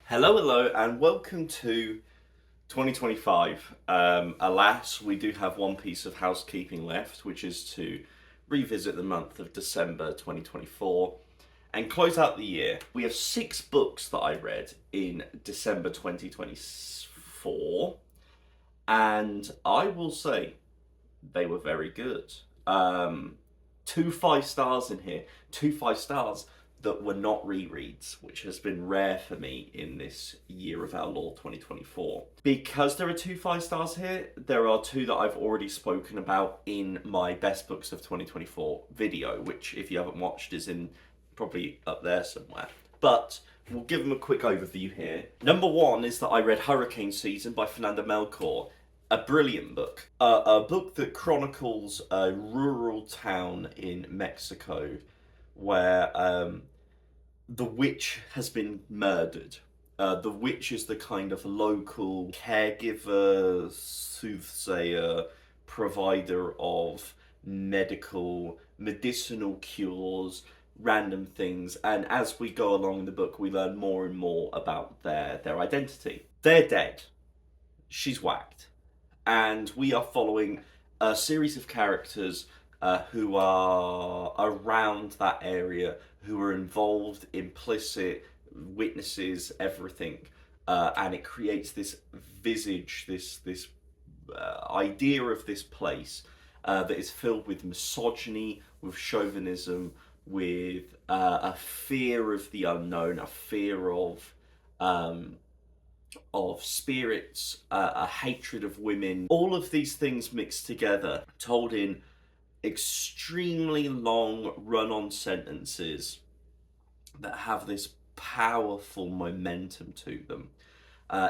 Hello, and welcome to 2025. Alas, we do have one piece of housekeeping left, which is to revisit the month of December 2024 and close out the year. We have 6 books that I read in December 2024, and I will say they were very good. Two 5 stars in here, 2 5 stars that were not rereads, which has been rare for me in this year of our Lord 2024. Because there are 2 5 stars here, there are 2 that I've already spoken about in my best books of 2024 video, which if you haven't watched is in probably up there somewhere. But we'll give them a quick overview here. Number 1 is that I read Hurricane Season by Fernanda Melchor. A brilliant book. A book that chronicles a rural town in Mexico where the witch has been murdered. The witch is the kind of local caregiver, soothsayer, provider of medicinal cures, random things, and as we go along in the book, we learn more and more about their identity. They're dead. She's whacked. And we are following a series of characters who are around that area, who are involved, implicit, witnesses, everything. And it creates this visage, this idea of this place that is filled with misogyny, with chauvinism, with a fear of the unknown, a fear of spirits, a hatred of women, all of these things mixed together, told in extremely long run-on sentences that have this powerful momentum to them.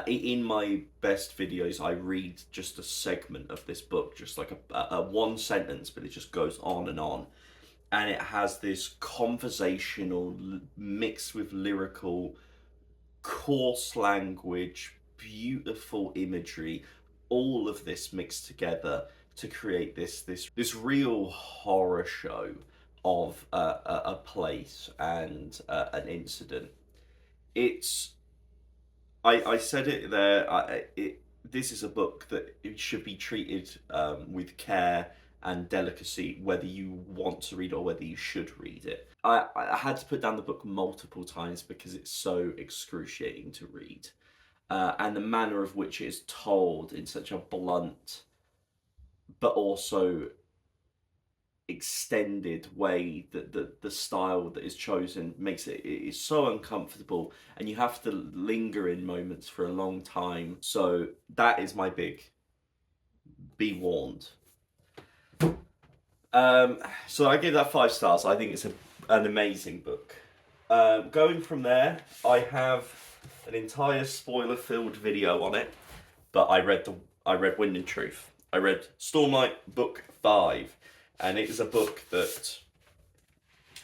In my best videos, I read just a segment of this book, just like a one sentence, but it just goes on, and it has this conversational mixed with lyrical, coarse language, beautiful imagery, all of this mixed together to create this real horror show of a place and an incident. It's I said it there. This is a book that it should be treated with care and delicacy, whether you want to read or whether you should read it. I had to put down the book multiple times because it's so excruciating to read. And the manner of which it is told in such a blunt but also extended way, that the style that is chosen makes it is so uncomfortable, and you have to linger in moments for a long time. So that is my big be warned. So I give that 5 stars. I think it's an amazing book. Going from there, I have an entire spoiler-filled video on it, but I read Wind and Truth. I read Stormlight Book 5, and it is a book that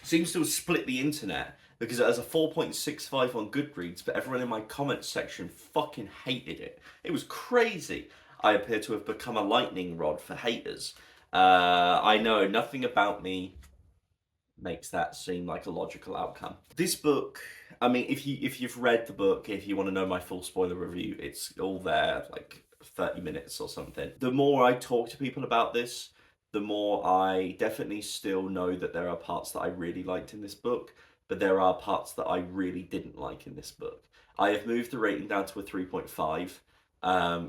seems to have split the internet because it has a 4.65 on Goodreads, but everyone in my comments section fucking hated it. It was crazy. I appear to have become a lightning rod for haters. I know nothing about me makes that seem like a logical outcome. This book, I mean, if you've read the book, if you want to know my full spoiler review, it's all there, like 30 minutes or something. The more I talk to people about this, the more I definitely still know that there are parts that I really liked in this book, but there are parts that I really didn't like in this book. I have moved the rating down to a 3.5.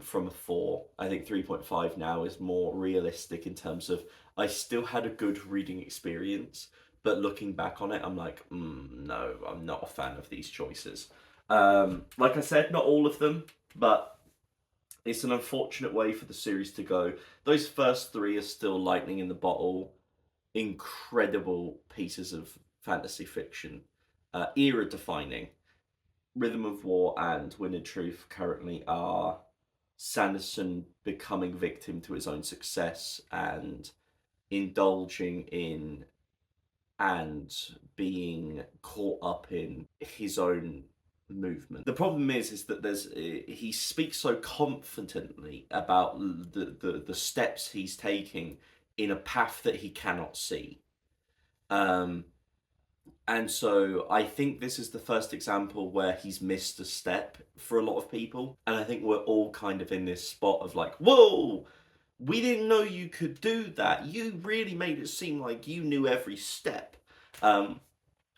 From a 4. I think 3.5 now is more realistic in terms of I still had a good reading experience, but looking back on it, I'm like, no, I'm not a fan of these choices. Like I said, not all of them, but it's an unfortunate way for the series to go. Those first 3 are still lightning in the bottle, incredible pieces of fantasy fiction, era defining. Rhythm of War and Wind and Truth currently are Sanderson becoming victim to his own success and indulging in and being caught up in his own movement. The problem is that he speaks so confidently about the steps he's taking in a path that he cannot see. And so I think this is the first example where he's missed a step for a lot of people. And I think we're all kind of in this spot of like, whoa, we didn't know you could do that. You really made it seem like you knew every step,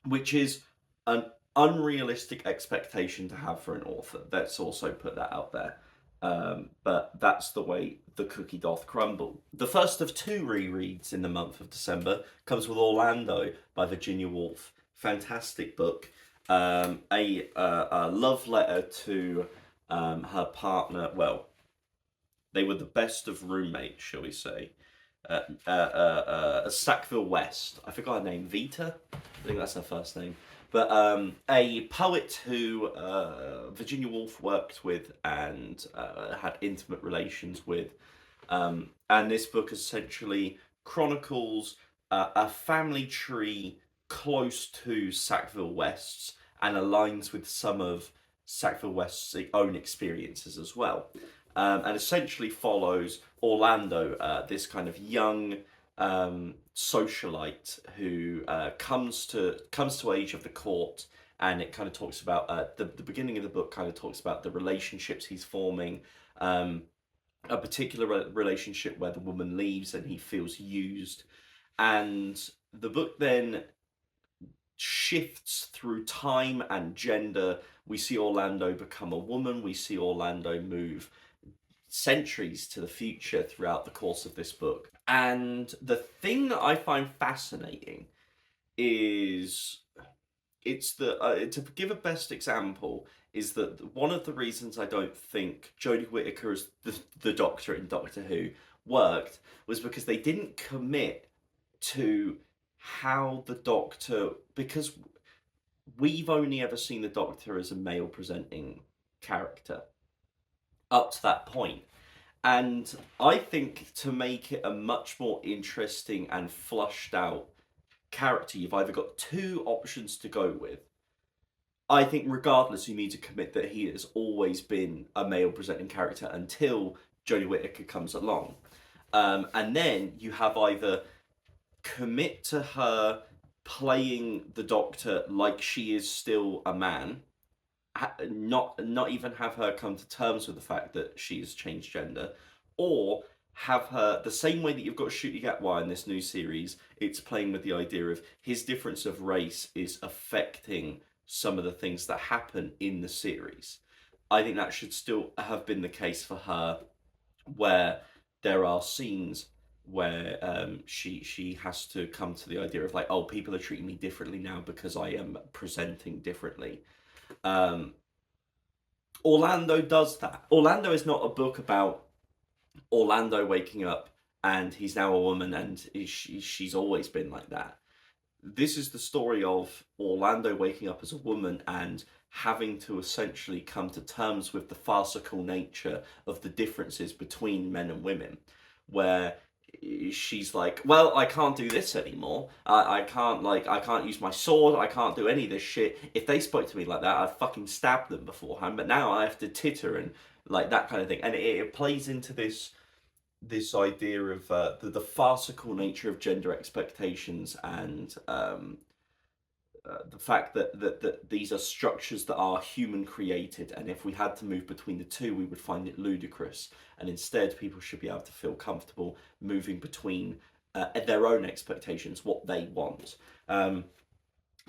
which is an unrealistic expectation to have for an author. Let's also put that out there. But that's the way the cookie doth crumble. The first of two rereads in the month of December comes with Orlando by Virginia Woolf. Fantastic book. A love letter to her partner. Well, they were the best of roommates, shall we say. Sackville West. I forgot her name. Vita? I think that's her first name. But a poet who Virginia Woolf worked with and had intimate relations with. And this book essentially chronicles a family tree close to Sackville West's and aligns with some of Sackville West's own experiences as well. And essentially follows Orlando, this kind of young socialite who comes to age of the court, and it kind of talks about the beginning of the book kind of talks about the relationships he's forming, a particular relationship where the woman leaves and he feels used, and the book then shifts through time and gender. We see Orlando become a woman. We see Orlando move centuries to the future throughout the course of this book. And the thing that I find fascinating is to give a best example is that one of the reasons I don't think Jodie Whittaker as the Doctor in Doctor Who worked was because they didn't commit to how the Doctor, because we've only ever seen the Doctor as a male presenting character up to that point. And I think to make it a much more interesting and flushed out character, you've either got two options to go with. I think regardless, you need to commit that he has always been a male presenting character until Jodie Whittaker comes along. And then you have either commit to her playing the Doctor like she is still a man, not even have her come to terms with the fact that she's changed gender, or have her the same way that you've got Ncuti Gatwa in this new series. It's playing with the idea of his difference of race is affecting some of the things that happen in the series. I think that should still have been the case for her, where there are scenes where she has to come to the idea of like, oh, people are treating me differently now because I am presenting differently. Orlando does that. Orlando is not a book about Orlando waking up and he's now a woman and she's always been like that. This is the story of Orlando waking up as a woman and having to essentially come to terms with the farcical nature of the differences between men and women, where she's like, well, I can't do this anymore. I can't use my sword. I can't do any of this shit. If they spoke to me like that, I'd fucking stab them beforehand. But now I have to titter and like that kind of thing. And it plays into this idea of the farcical nature of gender expectations and the fact that these are structures that are human created, and if we had to move between the two, we would find it ludicrous. And instead, people should be able to feel comfortable moving between their own expectations, what they want. I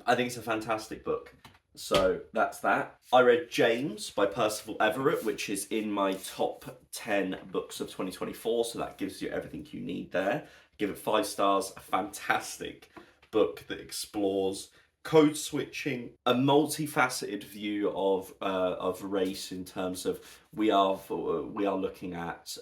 think it's a fantastic book. So that's that. I read James by Percival Everett, which is in my top 10 books of 2024. So that gives you everything you need there. Give it 5 stars. A fantastic book that explores code switching, a multifaceted view of race in terms of we are looking at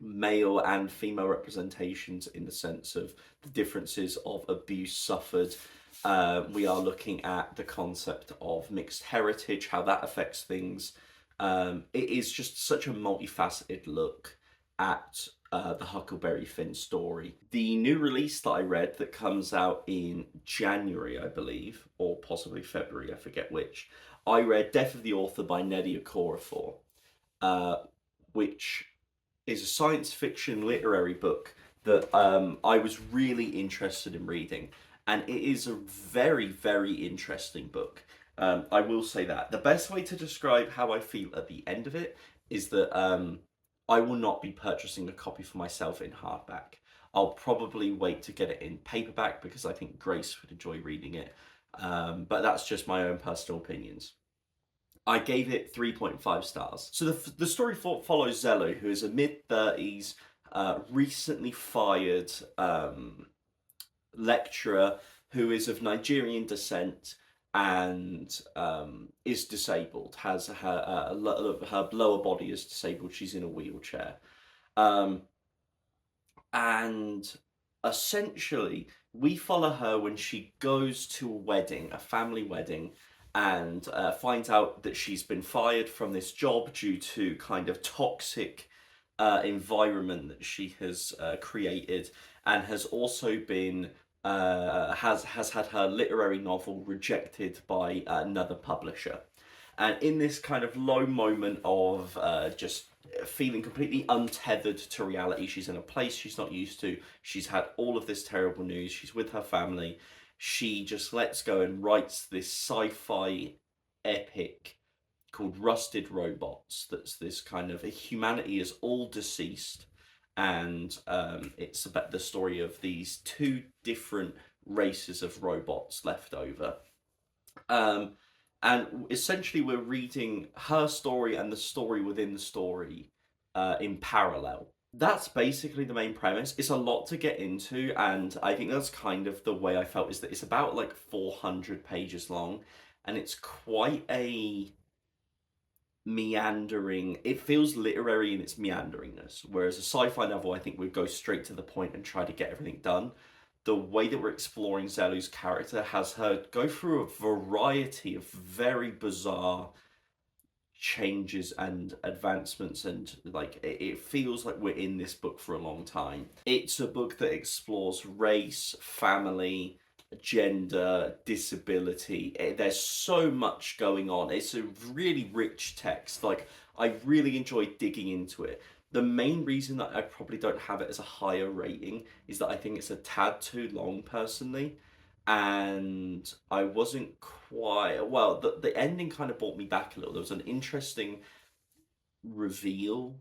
male and female representations in the sense of the differences of abuse suffered. We are looking at the concept of mixed heritage, how that affects things. It is just such a multifaceted look at the Huckleberry Finn story. The new release that I read that comes out in January, I believe, or possibly February, I forget which, I read Death of the Author by Nnedi Okorafor, which is a science fiction literary book that I was really interested in reading. and it is a very, very interesting book. I will say that. The best way to describe how I feel at the end of it is that I will not be purchasing a copy for myself in hardback. I'll probably wait to get it in paperback because I think Grace would enjoy reading it. But that's just my own personal opinions. I gave it 3.5 stars. So the story follows Zello, who is a mid-30s, recently fired lecturer who is of Nigerian descent and is disabled, has her lower body is disabled, she's in a wheelchair. And essentially, we follow her when she goes to a wedding, a family wedding, and finds out that she's been fired from this job due to kind of toxic environment that she has created, and has also been has had her literary novel rejected by another publisher. And in this kind of low moment of just feeling completely untethered to reality, she's in a place she's not used to. She's had all of this terrible news. She's with her family. She just lets go and writes this sci-fi epic called Rusted Robots. That's this kind of humanity is all deceased, and it's about the story of these two different races of robots left over. And essentially, we're reading her story and the story within the story in parallel. That's basically the main premise. It's a lot to get into, and I think that's kind of the way I felt, is that it's about like 400 pages long, and it's quite a meandering, it feels literary in its meanderingness, whereas a sci-fi novel I think would go straight to the point and try to get everything done. The way that we're exploring Zellu's character has her go through a variety of very bizarre changes and advancements, and like it feels like we're in this book for a long time. It's a book that explores race, family, gender, disability. There's so much going on. It's a really rich text. Like, I really enjoyed digging into it. The main reason that I probably don't have it as a higher rating is that I think it's a tad too long, personally. And I wasn't quite, well, the ending kind of brought me back a little. There was an interesting reveal,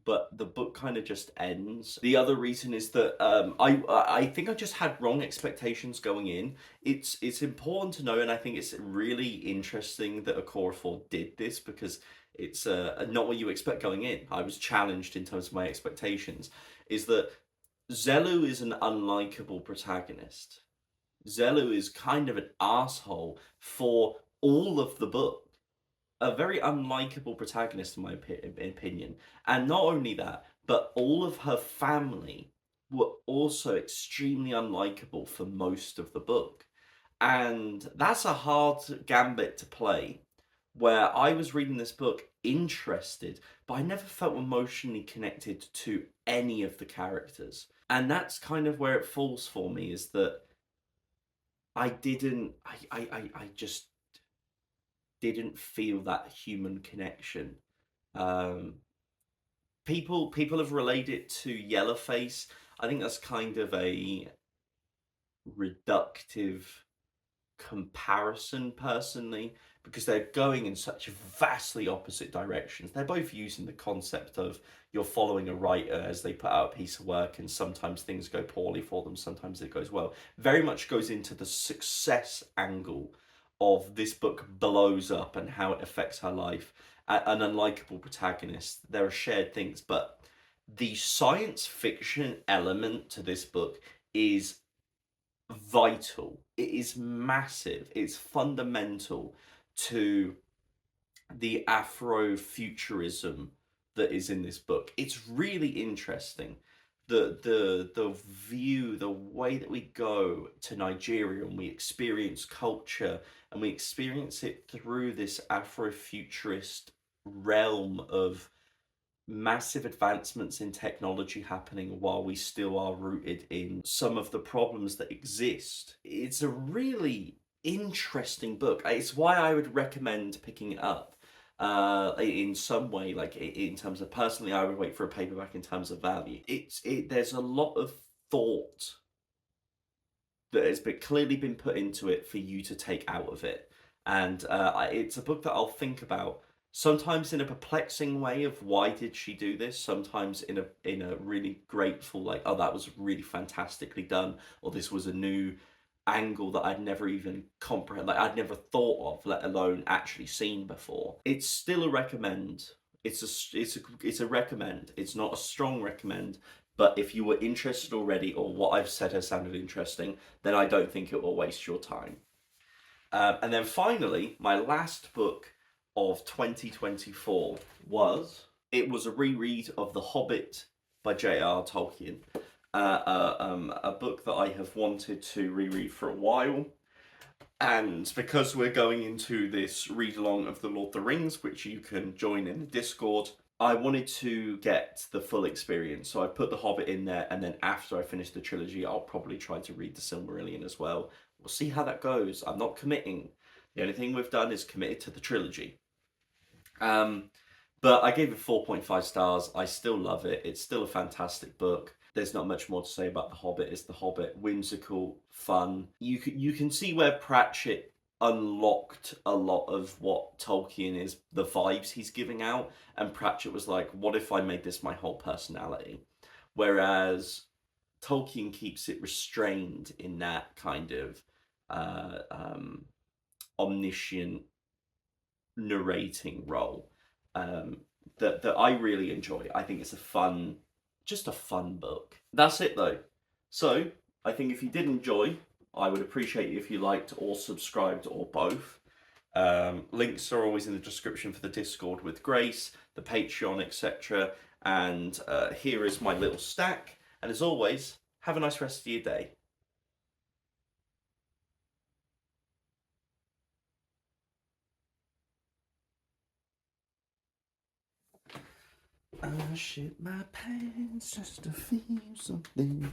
but the book kind of just ends. The other reason is that I think I just had wrong expectations going in. It's important to know, and I think it's really interesting that Okorafor did this, because it's not what you expect going in. I was challenged in terms of my expectations. Is that Zellu is an unlikable protagonist. Zellu is kind of an asshole for all of the book. A very unlikable protagonist, in my opinion. And not only that, but all of her family were also extremely unlikable for most of the book. And that's a hard gambit to play, where I was reading this book interested, but I never felt emotionally connected to any of the characters. And that's kind of where it falls for me, is that I just didn't feel that human connection. Um, people have related it to Yellowface. I think that's kind of a reductive comparison, personally, because they're going in such vastly opposite directions. They're both using the concept of you're following a writer as they put out a piece of work, and sometimes things go poorly for them, sometimes it goes well. Very much goes into the success angle of this book blows up and how it affects her life. An unlikable protagonist. There are shared things, but the science fiction element to this book is vital. It is massive. It's fundamental to the Afrofuturism that is in this book. It's really interesting. The view, the way that we go to Nigeria and we experience culture, and we experience it through this Afrofuturist realm of massive advancements in technology happening while we still are rooted in some of the problems that exist. It's a really interesting book. It's why I would recommend picking it up. In some way, like in terms of, personally, I would wait for a paperback in terms of value. There's a lot of thought that has been clearly been put into it for you to take out of it. And it's a book that I'll think about, sometimes in a perplexing way of why did she do this, sometimes in a really grateful, like, oh, that was really fantastically done, or this was a new angle that I'd never even comprehend, like I'd never thought of, let alone actually seen before. It's still a recommend. It's a recommend. It's not a strong recommend, but if you were interested already, or what I've said has sounded interesting, then I don't think it will waste your time. And then finally, my last book of 2024 was a reread of The Hobbit by JRR Tolkien, a book that I have wanted to reread for a while. And because we're going into this read along of The Lord of the Rings, which you can join in the Discord, I wanted to get the full experience. So I put The Hobbit in there, and then after I finish the trilogy, I'll probably try to read the Silmarillion as well. We'll see how that goes. I'm not committing. The only thing we've done is committed to the trilogy. But I gave it 4.5 stars. I still love it. It's still a fantastic book. There's not much more to say about The Hobbit. It's The Hobbit, whimsical, fun. You can see where Pratchett unlocked a lot of what Tolkien is, the vibes he's giving out, and Pratchett was like, what if I made this my whole personality? Whereas Tolkien keeps it restrained in that kind of omniscient narrating role, that I really enjoy. I think it's just a fun book. That's it though. So I think if you did enjoy, I would appreciate it if you liked or subscribed or both. Links are always in the description for the Discord with Grace, the Patreon, etc. And here is my little stack. And as always, have a nice rest of your day. I shit my pants just to feel something.